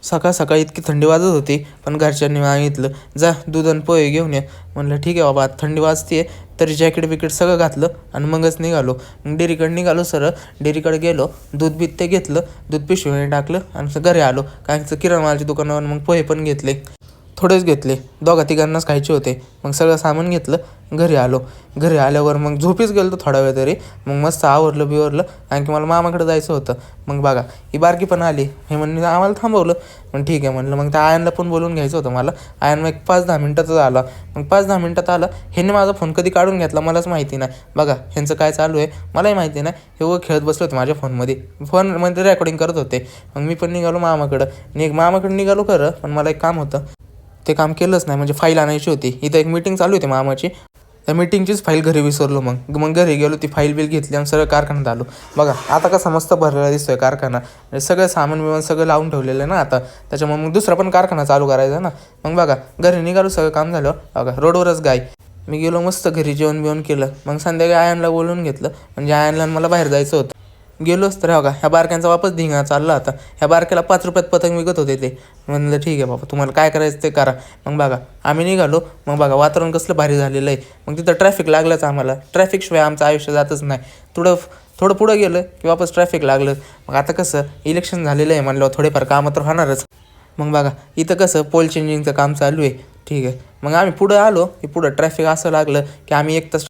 सकाळ सकाळी इतकी थंडी वाजत होती, पण घरच्यांनी सांगितलं जा दूध आणि पोहे घेऊन ये. म्हणलं ठीक आहे बाबा, थंडी वाजते तरी जॅकेट बिकेट सगळं घातलं आणि मगच निघालो. मग डेअरीकडे निघालो, सरळ डेअरीकडे गेलो, दूध बीत ते घेतलं, दूध पिशवीने टाकलं आणि घरी आलो. कारण किराणा मालाच्या दुकानावर मग पोहे पण घेतले, थोडेच घेतले, दोघा तिघांनाच खायचे होते. मग सगळं सामान घेतलं, घरी आलो. घरी आल्यावर मग झोपीच गेलो तो थोडा वेळ तरी. मग मस्त आवरलं बिवरलं, कारण की मला मामाकडे जायचं होतं. मग बघा ही बारकी पण आली, हे म्हणून आम्हाला थांबवलं. मग ठीक आहे म्हणलं, मग त्या आयनला पण बोलून घ्यायचं होतं मला. आयन मग 5-10 मिनटातच आला. मग 5-10 मिनटात आला. ह्याने माझा फोन कधी काढून घेतला मलाच माहिती नाही. बघा ह्यांचं काय चालू आहे मलाही माहिती नाही. हे व खेळत बसले होते माझ्या फोनमध्ये रेकॉर्डिंग करत होते. मग मी पण निघालो मामाकडं निघालो खरं, पण मला एक काम होतं, ते काम केलंच नाही. म्हणजे फाईल आणायची होती. इथं एक मीटिंग चालू होती मामाची, त्या मीटिंगचीच फाईल घरी विसरलो. मग घरी गेलो, ती फाईल बिल घेतली आणि सगळं कारखान्यात आलो. बघा आता कसा मस्त भरलेला दिसतोय कारखाना, सगळं सामान बिमान सगळं लावून ठेवलेलं आहे ना आता. त्याच्यामुळे मग दुसरा पण कारखाना चालू करायचा ना. मग बघा घरी निघालो, सगळं काम झालं. बघा रोडवरच गाय. मी गेलो मस्त घरी, जेवण बिवण केलं. मग संध्याकाळी आयनला बोलून घेतलं, म्हणजे आयनला मला बाहेर जायचं होतं. गेलोच तर बघा ह्या बारक्यांचा वापस धिंगा चालला होता. ह्या बारक्याला 5 रुपयात पतंग विकत होते ते. म्हणलं ठीक आहे बाबा, तुम्हाला काय करायचं ते करा. मग बघा आम्ही निघालो. मग बघा वातावरण कसलं भारी झालेलं आहे. मग तिथं ट्रॅफिक लागलंच आम्हाला. ट्रॅफिकशिवाय आमचं आयुष्य जातच नाही. थोडं पुढं गेलं की वापस ट्रॅफिक लागलं. मग आता कसं इलेक्शन झालेलं आहे म्हणल्यावर थोडेफार कामं तर होणारच. मग बघा इथं कसं पोल चेंजिंगचं काम चालू आहे. ठीक आहे, मग आम्ही पुढं आलो की पुढं ट्रॅफिक असं लागलं की आम्ही 1 तास